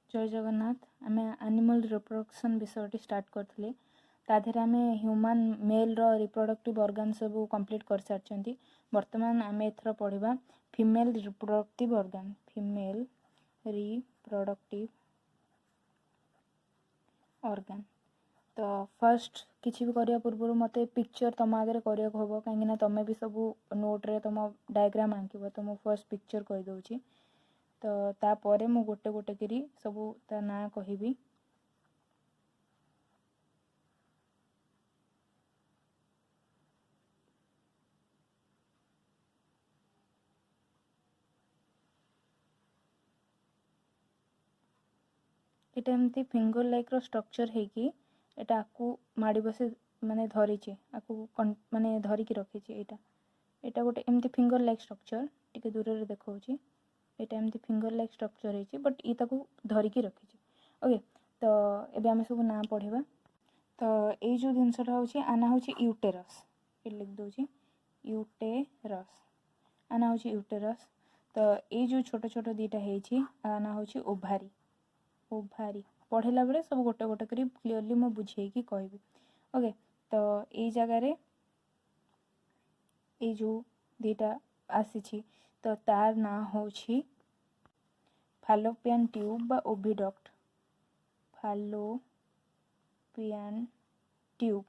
जय जगन्नाथ। आम animal reproduction विषय स्टार्ट करथिले ताधेरे आम ह्यूमन मेल रो रिप्रोडक्टिव ऑर्गन सब कंप्लीट कर सारछंती। वर्तमान आम एथर पढ़िबा female reproductive organ. Female reproductive organ तो फर्स्ट किसी भी करिया पूर्व मते पिक्चर तुम आगे करिया हम कहीं तुम भी सब नोट रे तुम डायग्राम आंकिब तो मु फर्स्ट पिक्चर कहि दउची। तो तापर मु गोटे गोटे करी सब ता ना कहबी। एटा एमती फिंगर लाइक रो स्ट्रक्चर है कि एटा आकु माड़ी बसे माने धरिचे आकु माने धरिकी रखिचे। एटा गोटे एमती फिंगर लाइक स्ट्रक्चर टिके दूर रे देखौची। एटा एमती फिंगर लाइक स्ट्रक्चर है बट ई ताकु धरिकी रखिचे। ओके तो एबे आमे सब ना पढ़िबा। तो ए जो जिनसटा होची आना होची यूटेरस। ए लिख दोची यूटेरस। आना होची यूटेरस। तो ए जो छोट छोट दीटा हेची आना होची ओभारी। ओभारी पढ़ेला बेले सब गोटे गोटे करी क्लियरली मु बुझे कि कहबी। ओके तो ए जगह रे ए जो दीटा आसीची तो तार ना होची फालोपियन ट्यूब बा ओविडक्ट। फालोपियन ट्यूब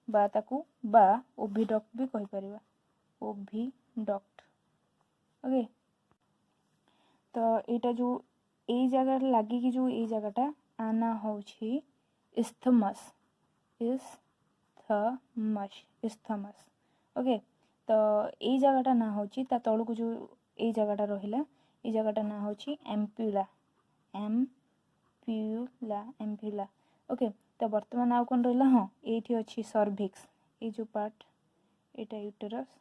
बा ताकू बा ओविडक्ट भी कहि परिबा। ओविडक्ट। ओके तो एटा जो ए जगह लगी कि जो ए जगहटा आना होची इस्थमस। इस्थमस। ओके तो ए जगहटा ना होची ता तळु को जो ए जगहटा रहिला ए जगहटा ना होची एम्प्यूला। एम्प्यूला। ओके तो वर्तमान आउ कोन रहिला हां एठी अछि सर्विक्स। ए जो पार्ट एटा यूटेरस।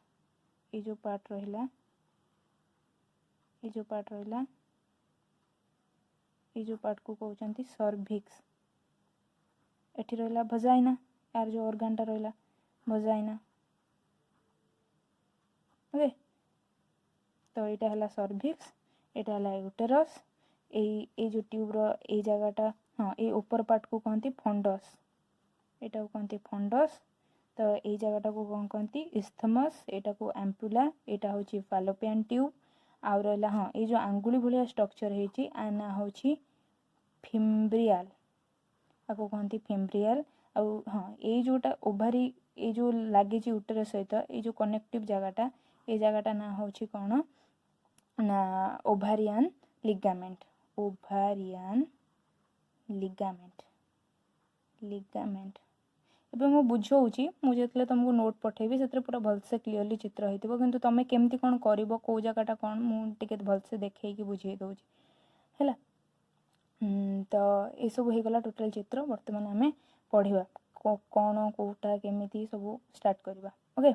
ए जो पार्ट रहिला ये जो पार्ट को कहउचंती सर्विक्स। एठी रहिला वजाइना। यार जो ऑर्गन टा रहिला वजाइना। ओके तो एटा हला सर्विक्स एटा हला यूटेरस। ए जो ट्यूब रो ए जगहटा हां ए ऊपर पार्ट को कहंती फंडस। एटा को कहंती फंडस। तो ए जगहटा को कोन कहंती इस्थमस। एटा को एम्पुला। एटा होची फालोपियन ट्यूब। आउ रहिला हां ए जो आंगुली भलिया स्ट्रक्चर हेची आना होची फिम्ब्रियल। आपको कहती फिम्ब्रियल। आउ हाँ ये जोटा ओभारी ये जो लगी यूटेरस सहित ये जो कनेक्टिव जगहटा ये जगहटा ना होची कौन ना ओभारियन लिगामेंट। ओभारियन लिगामेंट। एबे मु बुझौची मु जेतले तुमको नोट पठेबी सेतरे पूरा भलसे क्लियरली चित्र होइतिबो किंतु तमे केमती कोन करिवो को जगहटा कोन मु टिके भलसे देखै कि बुझै दउची हैला। तो ये सब हो गला टोटल चित्र। वर्तमान आम पढ़ा कौन कौटा केमी सब स्टार्ट करवा। ओके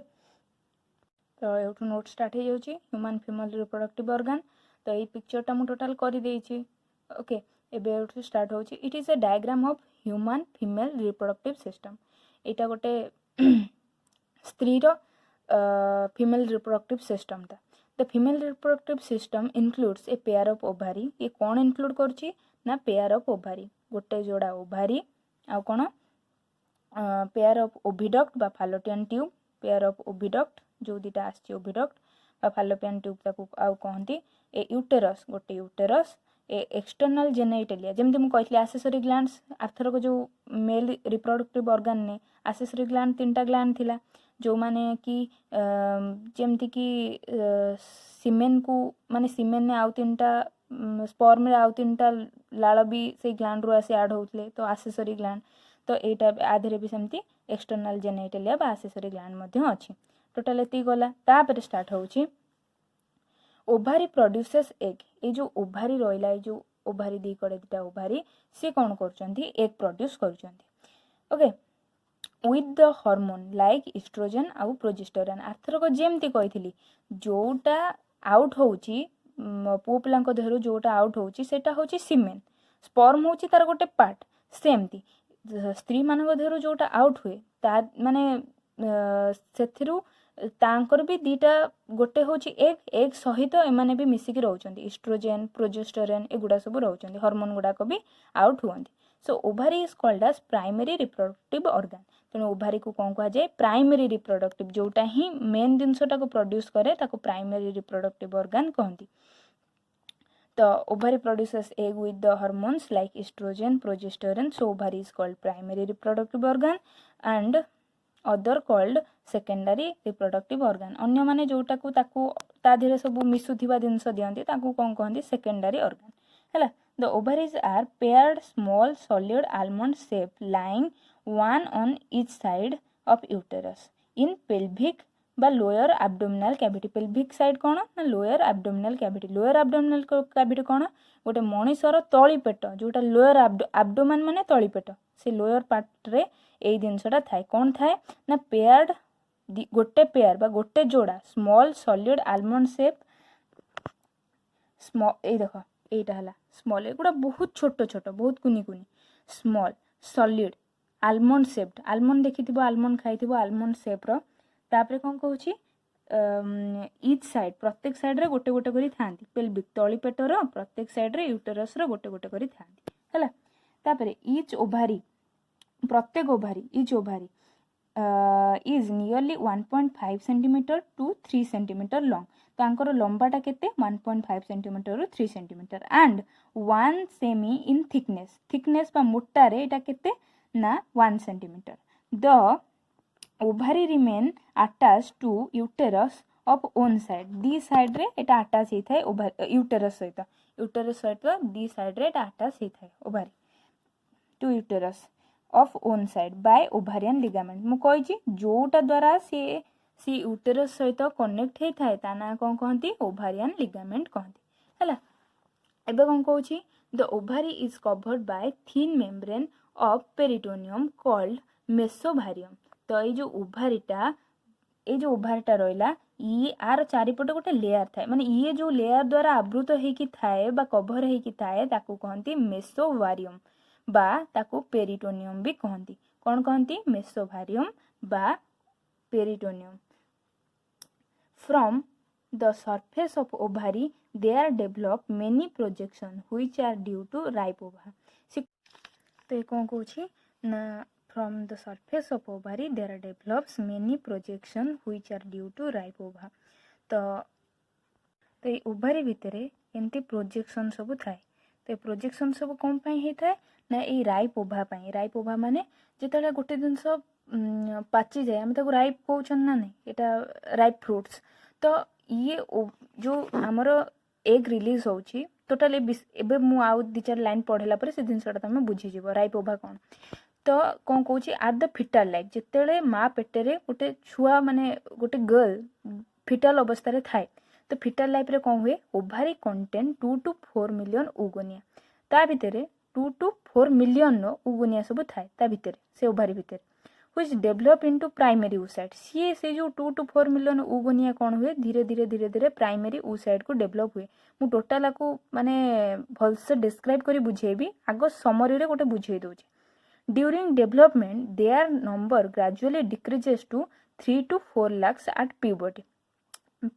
तो ये नोट स्टार्ट हो जाऊँगी ह्यूमन फीमेल रिप्रोडक्टिव ऑर्गन। तो ये पिक्चरटा मु टोटाल कर देइछि। ओके एबे स्टार्ट होची it is a diagram of human female reproductive system. एटा गोटे स्त्री रो फीमेल रिप्रोडक्टिव सिस्टम था। The female reproductive system includes a pair of ovary. ये कौन इंक्लूड करची ना पेयर ऑफ ओभारी गोटे जोड़ा ओभारी आउ कौन पेयर ऑफ ओविडक्ट बा फालोपियन ट्यूब। पेयर ऑफ ओविडक्ट जो दीटा आछि ओविडक्ट बा फालोपियन ट्यूब ताकू आउ कहंती ए यूटेरस गोटे यूटेरस। ए एक्सटर्नल जेनेटेलिया जेमति मु कहली एसेसरी ग्लैंड्स आर्थर को जो मेल रिप्रोडक्टिव ऑर्गन ने एसेसरी ग्लैंड तीनटा ग्लैंड थिला जो माने कि जेमति कि सीमेन को माने सीमेन ने आउ तीनटा स्पर्म रे आउ तीनटा लाळ भी से ग्लैंड रो आसी ऐड होतले तो एसेसरी ग्लैंड। तो एटा आधरे भी सेमति एक्सटर्नल जेनेटेलिया बा एसेसरी ग्लैंड मध्ये अछि। टोटल एती गला तापर स्टार्ट होउची ओभारी प्रोड्यूसेस एग। ये जो ओभारी रहिला ये जो ओभारी दी कड़े दिटा ओभारी से कौन करचंती एग प्रोड्यूस करचंती। Okay with the hormone like oestrogen आउ प्रोजेस्टेरोन। आर्थर को जेमती कहिथिली जोटा आउट होउची पु पिलांक देहरु जोटा आउट होउची सेटा होउची सीमेन। स्पर्म होउची तार गोटे पार्ट। सेमती स्त्री मानक देहरु जोटा आउट हुए ता माने सेथिरु तांकर भी दीटा गोटे हूँ एग सहित एमाने भी मिसिकी रोचंती इस्ट्रोजेन प्रोजेस्टेरोन एगुड़ा सब रोचंती हार्मोन गुड़ाक भी आउट हुअंती so ovary is called as primary reproductive organ तेणु ओभारी को कौन कह जाए प्राइमरी रिप्रोडक्टिव जोटा ही मेन जिनसटा को प्रोड्यूस करे ताको प्राइमरी रिप्रोडक्टिव ऑर्गन कहती तो ovary produces egg with the hormones like estrogen progesterone so ovary is called primary reproductive organ and other called secondary reproductive organ अन्य माने जोटा को ताकू ता धीरे सब मिसुथिबा जिंस दियंती ताकू कोन कहंती secondary organ हैला the ovaries are paired small solid almond shape lying one on each side of uterus in pelvic बा lower abdominal cavity pelvic side कौन ना लोअर एब्डोमिनल कैविटी कौन गोटे मनीषर तली पेट जोटा लोअर एब्डोमेन माने तली पेट से लोअर पार्ट रे एई जिनसटा थाए कौन थाए ना पेयर्ड गोटे पेयर बा गोटे जोड़ा small solid almond shape small ए देखो एटा हला स्मॉल एगुड़ा बहुत छोट छोट बहुत कुनी कुनी small solid almond shaped almond देखिथिबो आलमंड खाइथिबो आलमंड शेप रो तापरे कौन कहूँ इच साइड प्रत्येक साइड रे गोटे गोटे करी थांती पेल्विक तली पेटर प्रत्येक साइड रे यूटेरस रो गोटे गोटे करी थांती हैला तापरे इच ओभारी प्रत्येक ovary each ovary is nearly 1.5 centimeter to 3 centimeter long तांकर लंबाटा केते 1.5 सेंटीमीटर रु 3 सेंटीमीटर एंड 1 सेमी इन थिकनेस बा मोटा रे एटा केते ना 1 centimeter the ovary remain attach to uterus of on side the side रे एटा अटैच होता है यूटेरस सहित दी साइड रे एटा अटैच होता है ovary to uterus of on side by ovarian ligament मु कहि जोटा द्वारा से यूटेरस सहित कनेक्ट होता है ता ना कोन कहंती ओभारियन लिगामेंट कहंती हैला एबे कोन कहूची the ovary is covered by thin membrane of peritoneum called mesovarium तो ये जो ओभारीटा रहा ये आर चारिपटे गोटे लेयर थाए माने ये जो लेयर द्वारा आवृत होइकी थाए बा कभर होइकी थाए ताकू कहंती मेसोवारियम बा ताकू पेरिटोनियम भी कहंती कौन कहंती मेसोवारियम बा peritoneum from the surface of ovary there develop many projection which are due to ripe ova तो ये कौन कहूची ना from the surface of ovary there develops many projection which are due to ripe ova तो ये ovary भितर एमती projection सब थाए तो प्रोजेक्शन सब कौन पाई होता है ना ये राइप ओभा पाई राइप ओभा माने जिते गोटे जिनस पाची जाए आम राइप कहउछन ना नहीं एटा राइप फ्रूट्स तो ये जो आमर एग रिलीज होची टोटाली एबे मु आउ 2-4 लाइन पढ़ला पर से जिनसटा तुम बुझीजिव राइप ओभा कौन तो कौन कौच आट द फिटाल लाइफ जिते माँ पेटे गोटे छुआ माने गोटे गर्ल फिटाल अवस्था थाए तो फिटाल लाइफ रे कौन हुए ओभारी कंटेन 2 to 4 मिलियन उगोनिया ता भितर 2 to 4 मिलियन उगोनिया सब थाए ता भितर से ओभारी भितर which develop into primary oocyte से जो 2 to 4 मिलियन उगोनिया कौन हुए धीरे धीरे प्राइमरी oocyte को डेवलप हुए मु टोटाल को माने भलसे डिस्क्राइब करी बुझेबी आगो समरी रे गोटे बुझे दउची During development, their number gradually decreases to 3 to 4 lakhs at puberty.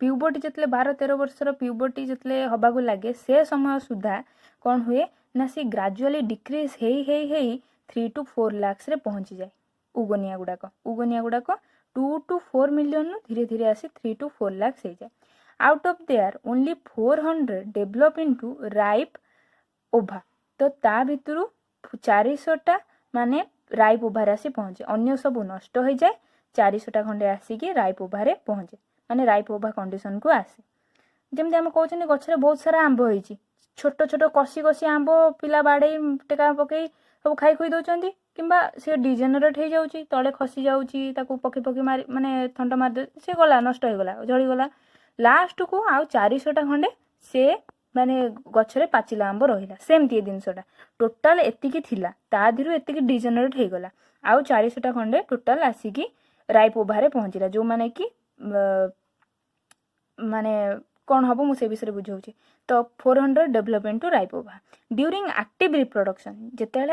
Puberty जितले 12-13 वर्षर puberty जितले हबागु लागे से समय सुधा कौन हुए ना से gradually decrease hay 3 to 4 lakhs रे पहुंची जाए उगोनिया गुड़ाक 2 to 4 मिलियन धीरे धीरे आसी 3 to 4 lakhs हो जाए out of there only 400 develop into ripe ova तो ता भितरु 400टा माने राइप ओभार आसी पहुँचे अन्य सब नष्ट हो जाए 400टा खंडे आसिकी राइप ओभारे पहुँचे माने राइप ओभा कंडीशन को आसे जमती आम कहते गचरे बहुत सारा आंब होती छोट छोट कसी आंब पिला बाड़े टेका पकई सब खाई खुई दौरान किंबा से डिजेनरेट हो जाऊँगी तले खसी जाऊँगी पकी मारी माने थंड मार से गला नष्ट हो गला झड़ीगला लास्ट को आउ 400टा खंडे से माने गछरे पाचिला आंब रहिला सेमती जिनसटा टोटाल एतिकी थिला ता दिरु एतिकी डिजेनरेट हो गला आउ 400टा खंडे टोटाल आसिकी राइप ओभारे पहुँचला जो माने कि माने कौन हम मुझे विषय बुझाऊँ तो 400 development to ripe ova during active reproduction जिते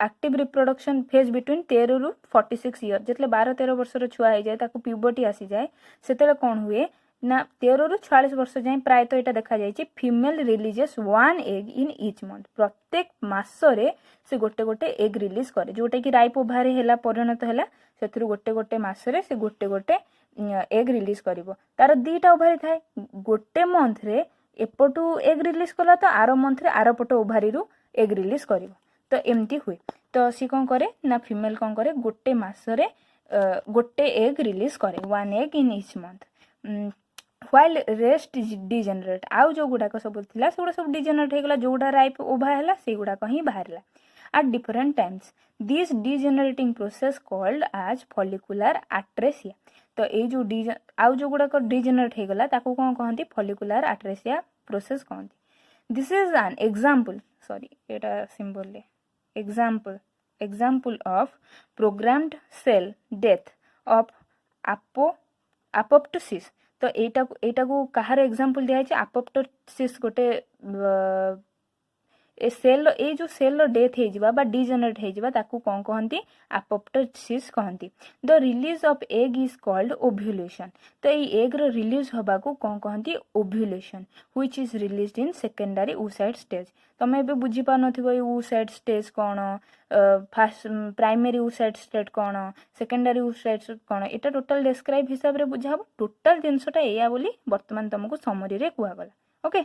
एक्टिव रिप्रोडक्शन फेज बिटवीन 13 रु 46 इयर जितने 12-13 वर्षर छुआ हो जाए ताकू प्यूबर्टी आसी जाए से कौन हुए ना 13 रु 46 वर्ष जाए प्रायतः यहाँ देखा जाए female releases 1 egg in each month प्रत्येक मासरे से गोटे गोटे एग रिलीज करे जोटा कि राइप ओभारे है परिणत है से गोटे गोटे मसरे से गोटे गोटे एग रिलीज कर तार दीटा ओभारी थाए गोटे मंथ रे एपटू एग रिलीज कला तो आर मंथ रे आर पट ओभारी एग रिलीज कर तो एमती हुए तो सी कौन करे ना फीमेल कौन करे गोटे मसरे गोटे एग रिलीज करे 1 egg in each month while rest degenerate आउ जो गुड़ाक सब थिला सेगुड़ा सब डिजेनरेट हो गला जोड़ा राइप ओभा है से गुड़ाक ही बाहर at different times this degenerating process called as follicular atresia तो ये जो आउ जो गुड़ाक डिजेनरेट हो गला ताको कौन कहती follicular atresia process कहती this is an example sorry Etah symbol ले example of programmed cell death of apoptosis तो एटा को कहार एग्जांपल दिया है apoptosis गोटे ए सेल ए जो सेल डेथ हो जावा बा डिजेनरेट हो जावा ताकू कौन कहती apoptosis कहती the release of egg is called ovulation तो ये एग रो रिलीज होबा को कौन कहती ovulation which is released in secondary oocyte stage तमे एबे बुझी पा नथिबो ये oocyte स्टेज कोन फर्स्ट प्राइमरी oocyte स्टेज कोन सेकेंडरी oocyte कोन एटा टोटल डिस्क्राइब हिसाब रे बुझाबो टोटल जिंसटा एया बोली वर्तमान तुमको समरी रे कुआ गला ओके